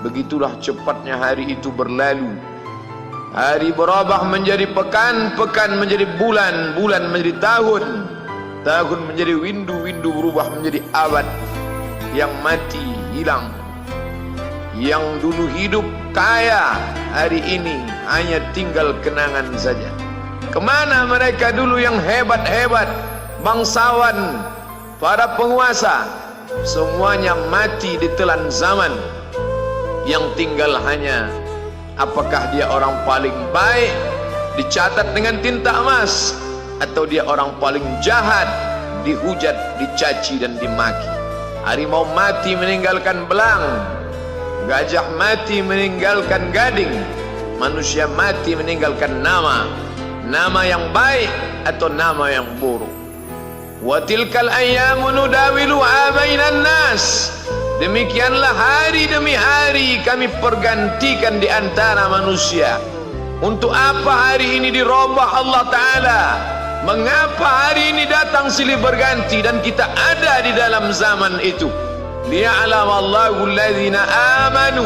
Begitulah cepatnya hari itu berlalu. Hari berubah menjadi pekan, pekan menjadi bulan, bulan menjadi tahun, tahun menjadi windu, windu berubah menjadi abad. Yang mati hilang, yang dulu hidup kaya, hari ini hanya tinggal kenangan saja. Kemana mereka dulu yang hebat-hebat, bangsawan, para penguasa? Semuanya mati ditelan zaman. Yang tinggal hanya apakah dia orang paling baik, dicatat dengan tinta emas, atau dia orang paling jahat, dihujat, dicaci dan dimaki. Harimau mati meninggalkan belang, gajah mati meninggalkan gading, manusia mati meninggalkan nama, nama yang baik atau nama yang buruk. Wa tilkal ayyamu nudawiluha bainan nas. Demikianlah hari demi hari kami pergantikan di antara manusia. Untuk apa hari ini dirubah Allah Ta'ala? Mengapa hari ini datang silih berganti dan kita ada di dalam zaman itu? Liya'lamallahu alladhina amanu.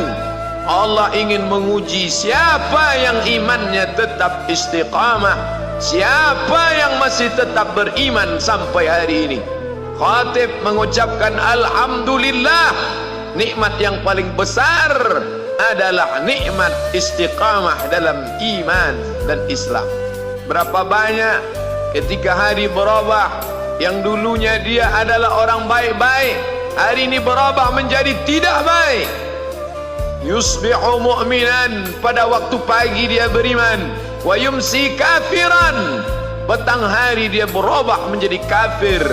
Allah ingin menguji siapa yang imannya tetap istiqamah, siapa yang masih tetap beriman sampai hari ini. Khatib mengucapkan alhamdulillah, nikmat yang paling besar adalah nikmat istiqamah dalam iman dan Islam. Berapa banyak ketika hari berubah, yang dulunya dia adalah orang baik-baik, hari ini berubah menjadi tidak baik. Yusbihu mu'minan, pada waktu pagi dia beriman, wa yumsi kafiran, petang hari dia berubah menjadi kafir.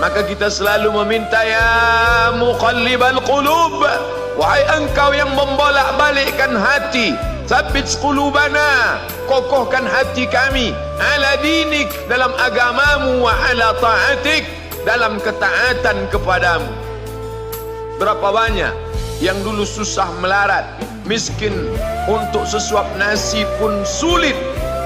Maka kita selalu meminta, ya muqallibal qulub, wahai engkau yang membolak-balikkan hati, tsabbit qulubana, kokohkan hati kami, ala dinik, dalam agamamu, wa ala ta'atik, dalam ketaatan kepadamu. Berapa banyak yang dulu susah melarat, miskin, untuk sesuap nasi pun sulit,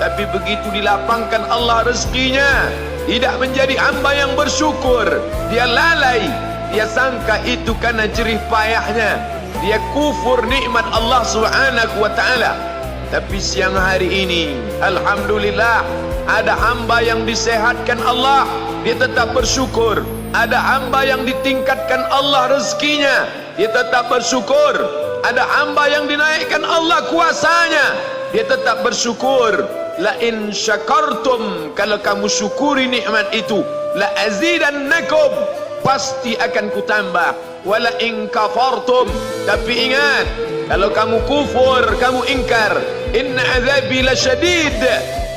tapi begitu dilapangkan Allah rezekinya, tidak menjadi hamba yang bersyukur. Dia lalai, dia sangka itu karena jerih payahnya, dia kufur nikmat Allah Subhanahu wa ta'ala. Tapi siang hari ini, alhamdulillah, ada hamba yang disehatkan Allah, dia tetap bersyukur. Ada hamba yang ditingkatkan Allah rezekinya, dia tetap bersyukur. Ada hamba yang dinaikkan Allah kuasanya, dia tetap bersyukur. La in syakartum, kalau kamu syukuri nikmat itu, la azidannakum, pasti akan kutambah. Wala in kafartum, tapi ingat, kalau kamu kufur, kamu ingkar, inna azabi lasyadid,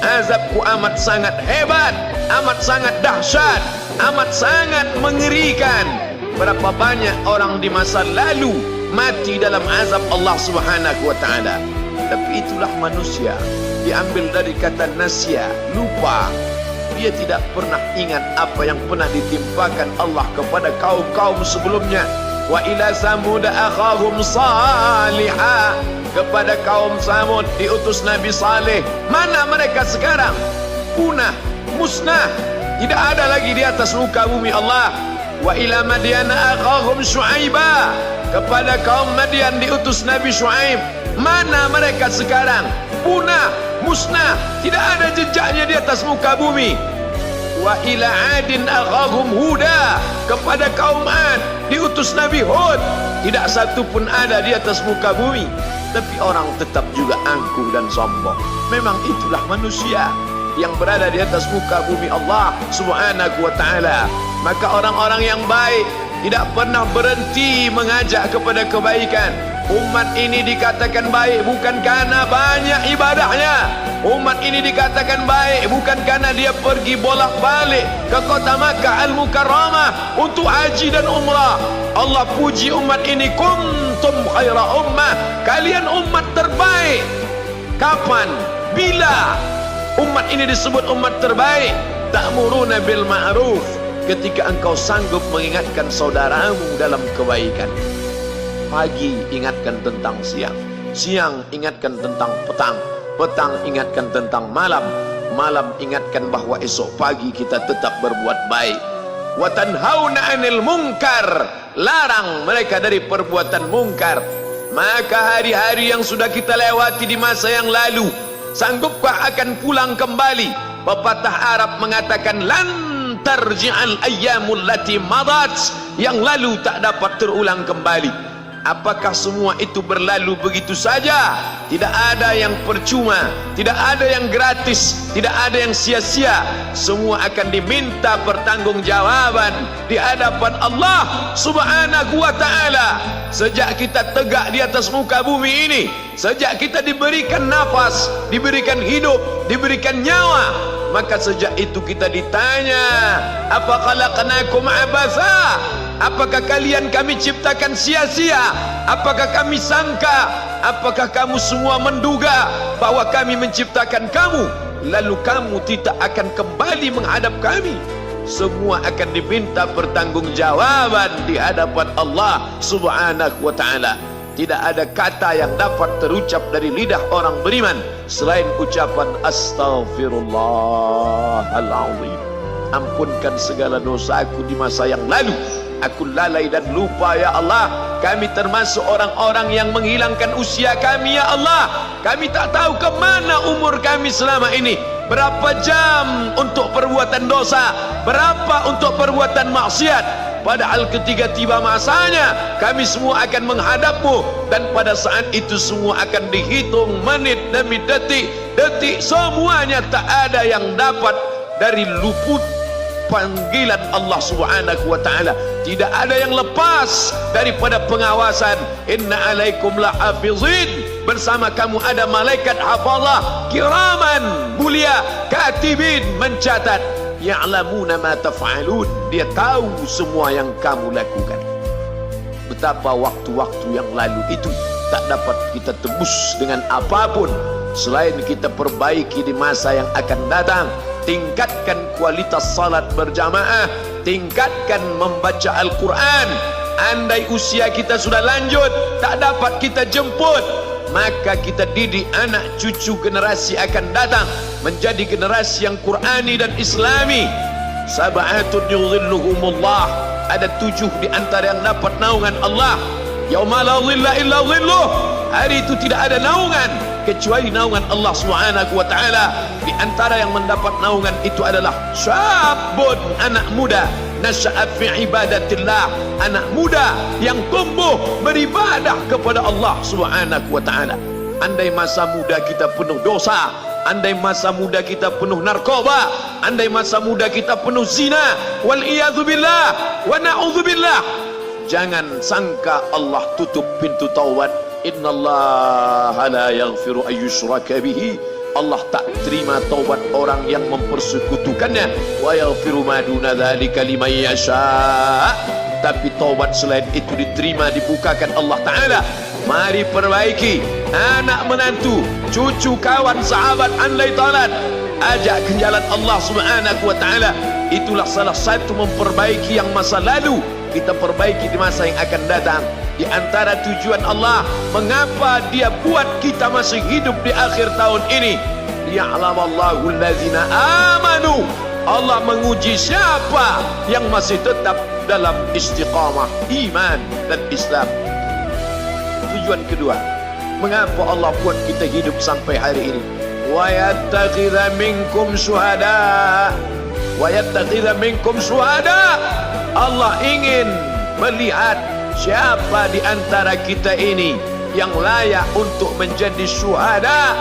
azabku amat sangat hebat, amat sangat dahsyat, amat sangat mengerikan. Berapa banyak orang di masa lalu mati dalam azab Allah Subhanahu wa ta'ala. Tapi itulah manusia, diambil dari kata nasya, lupa. Dia tidak pernah ingat apa yang pernah ditimpakan Allah kepada kaum-kaum sebelumnya. Wa ila samud akhahum salihah, kepada kaum Samud diutus Nabi Saleh. Mana mereka sekarang? Punah, musnah, tidak ada lagi di atas muka bumi Allah. Wa ila Madyana akhahum Syuaiba, kepada kaum Madian diutus Nabi Syuaib. Mana mereka sekarang? Punah, musnah, tidak ada jejaknya di atas muka bumi. Wa ila Adin akhahum Huda, kepada kaum Ad diutus Nabi Hud. Tidak satu pun ada di atas muka bumi. Tapi orang tetap juga angkuh dan sombong. Memang itulah manusia yang berada di atas muka bumi Allah Subhanahu wa ta'ala. Maka orang-orang yang baik tidak pernah berhenti mengajak kepada kebaikan. Umat ini dikatakan baik bukan karena banyak ibadahnya. Umat ini dikatakan baik bukan karena dia pergi bolak-balik ke kota Makkah Al-Mukarramah untuk haji dan umrah. Allah puji umat ini, kuntum khaira ummah, kalian umat terbaik. Kapan? Bila umat ini disebut umat terbaik? Ta'muruna bil ma'ruf, ketika engkau sanggup mengingatkan saudaramu dalam kebaikan. Pagi ingatkan tentang siang, siang ingatkan tentang petang, petang ingatkan tentang malam, malam ingatkan bahwa esok pagi kita tetap berbuat baik. Wa tanhauna 'anil munkar, larang mereka dari perbuatan mungkar. Maka hari-hari yang sudah kita lewati di masa yang lalu, sanggupkah akan pulang kembali? Pepatah Arab mengatakan lan tarji'al ayyamul lati madat, yang lalu tak dapat terulang kembali. Apakah semua itu berlalu begitu saja? Tidak ada yang percuma, tidak ada yang gratis, tidak ada yang sia-sia. Semua akan diminta pertanggungjawaban di hadapan Allah Subhanahu wa ta'ala. Sejak kita tegak di atas muka bumi ini, sejak kita diberikan nafas, diberikan hidup, diberikan nyawa, maka sejak itu kita ditanya, apa khalaqnakum abatha? Apakah kalian kami ciptakan sia-sia? Apakah kami sangka? Apakah kamu semua menduga bahwa kami menciptakan kamu lalu kamu tidak akan kembali menghadap kami? Semua akan diminta pertanggungjawaban di hadapan Allah Subhanahu wa ta'ala. Tidak ada kata yang dapat terucap dari lidah orang beriman selain ucapan astaghfirullahaladzim. Ampunkan segala dosaku di masa yang lalu. Aku lalai dan lupa ya Allah. Kami termasuk orang-orang yang menghilangkan usia kami ya Allah. Kami tak tahu ke mana umur kami selama ini. Berapa jam untuk perbuatan dosa, berapa untuk perbuatan maksiat. Padahal ketika tiba masanya, kami semua akan menghadapmu, dan pada saat itu semua akan dihitung menit demi detik. Detik semuanya tak ada yang dapat dari luput panggilan Allah Subhanahu wa ta'ala. Tidak ada yang lepas daripada pengawasan. Inna alaikum lahafizin, bersama kamu ada malaikat hafazah kiraman mulia katibin, mencatat. Ya'lamuna ma taf'alun, dia tahu semua yang kamu lakukan. Betapa waktu-waktu yang lalu itu tak dapat kita tebus dengan apapun selain kita perbaiki di masa yang akan datang. Tingkatkan kualitas salat berjamaah, tingkatkan membaca Al-Quran. Andai usia kita sudah lanjut, tak dapat kita jemput, maka kita didik anak cucu generasi akan datang menjadi generasi yang Qurani dan Islami. Sab'atun yudhilluhumullah, ada 7 di antara yang dapat naungan Allah. Yauma la dhilla illa dhilluh, hari itu tidak ada naungan kecuali naungan Allah Subhanahu wa ta'ala. Di antara yang mendapat naungan itu adalah syabun, anak muda, nasya'at fi ibadatillah, anak muda yang tumbuh beribadah kepada Allah Subhanahu wa ta'ala. Andai masa muda kita penuh dosa, andai masa muda kita penuh narkoba, andai masa muda kita penuh zina, wal iyadzubillah wa na'udzubillah, jangan sangka Allah tutup pintu taubat. Innallaha la yaghfiru ayyushraka bihi, Allah tak terima taubat orang yang mempersekutukannya. Wa yaghfiru ma duna dzalika liman yasha, tapi taubat selain itu diterima, dibukakan Allah Ta'ala. Mari perbaiki anak menantu, cucu, kawan, sahabat, andai talat, ajak ke jalan Allah Subhanahu wa ta'ala. Itulah salah satu memperbaiki yang masa lalu, kita perbaiki di masa yang akan datang. Di antara tujuan Allah mengapa dia buat kita masih hidup di akhir tahun ini, liya'lamallahu allazina amanu, Allah menguji siapa yang masih tetap dalam istiqamah iman dan Islam. Tujuan kedua, mengapa Allah buat kita hidup sampai hari ini? Wa yattakhidha minkum syuhada, wa yattakhidha minkum syuhada, Allah ingin melihat siapa di antara kita ini yang layak untuk menjadi syuhada.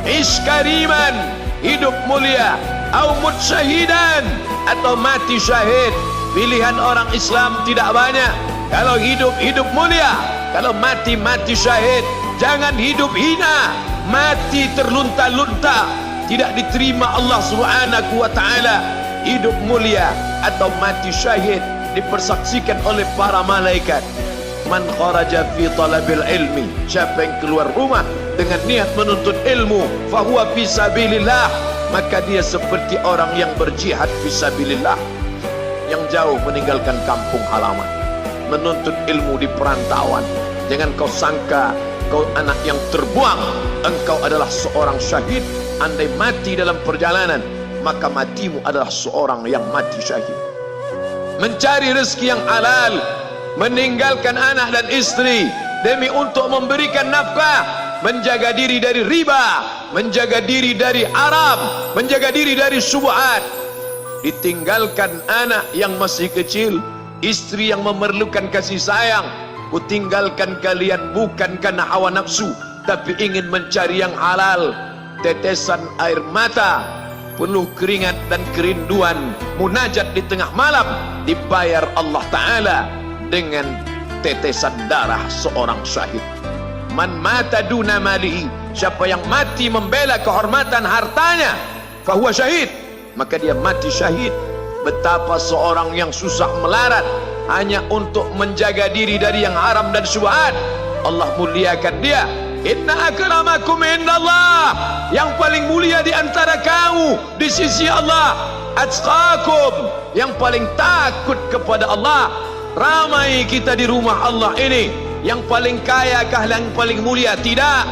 Iskariman, hidup mulia, au mutsyahidan, atau mati syahid. Pilihan orang Islam tidak banyak. Kalau hidup, hidup mulia. Kalau mati, mati syahid. Jangan hidup hina, mati terlunta-lunta, tidak diterima Allah Subhanahu wa ta'ala. Hidup mulia atau mati syahid dipersaksikan oleh para malaikat. Man kharaja fi talabil ilmi, siapa yang keluar rumah dengan niat menuntut ilmu, fahuwa fi sabilillah, maka dia seperti orang yang berjihad fi sabilillah, yang jauh meninggalkan kampung halaman, menuntut ilmu di perantauan. Jangan kau sangka kau anak yang terbuang, engkau adalah seorang syahid. Andai mati dalam perjalanan, maka matimu adalah seorang yang mati syahid. Mencari rezeki yang halal, meninggalkan anak dan istri, demi untuk memberikan nafkah, menjaga diri dari riba, menjaga diri dari haram, menjaga diri dari syubhat. Ditinggalkan anak yang masih kecil, istri yang memerlukan kasih sayang. Kutinggalkan kalian bukan karena hawa nafsu, tapi ingin mencari yang halal. Tetesan air mata, penuh keringat dan kerinduan, munajat di tengah malam, dibayar Allah Ta'ala dengan tetesan darah seorang syahid. Man mata duna malihi, siapa yang mati membela kehormatan hartanya, fahuwa syahid, maka dia mati syahid. Betapa seorang yang susah melarat hanya untuk menjaga diri dari yang haram dan syubhat, Allah muliakan dia. Inna akramakum indallah, yang paling mulia di antara kamu di sisi Allah, atqakum, yang paling takut kepada Allah. Ramai kita di rumah Allah ini, yang paling kaya kah yang paling mulia? Tidak.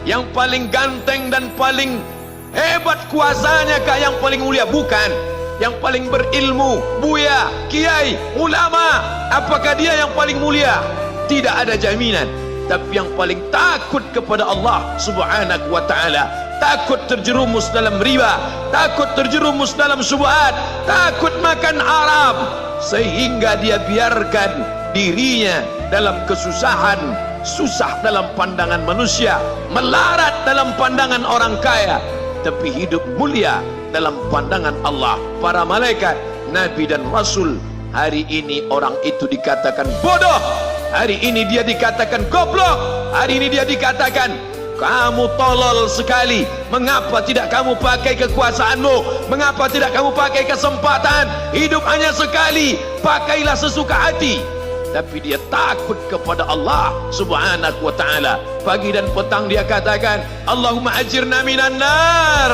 Yang paling ganteng dan paling hebat kuasanya kah yang paling mulia? Bukan. Yang paling berilmu, buya, kiai, ulama, apakah dia yang paling mulia? Tidak ada jaminan. Tapi yang paling takut kepada Allah Subhanahu wa ta'ala, takut terjerumus dalam riba, takut terjerumus dalam syubhat, takut makan haram, sehingga dia biarkan dirinya dalam kesusahan, susah dalam pandangan manusia, melarat dalam pandangan orang kaya, tapi hidup mulia dalam pandangan Allah, para malaikat, nabi dan rasul. Hari ini orang itu dikatakan bodoh, hari ini dia dikatakan goblok, hari ini dia dikatakan kamu tolol sekali. Mengapa tidak kamu pakai kekuasaanmu? Mengapa tidak kamu pakai kesempatan? Hidup hanya sekali, pakailah sesuka hati. Tapi dia takut kepada Allah Subhanahu wa ta'ala. Pagi dan petang dia katakan, Allahumma ajirna minan nar,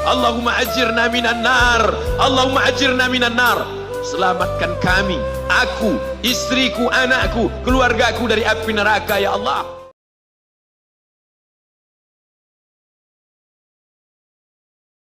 Allahumma ajirna minan nar, Allahumma ajirna minan nar. Selamatkan kami, aku, istriku, anakku, keluargaku dari api neraka ya Allah.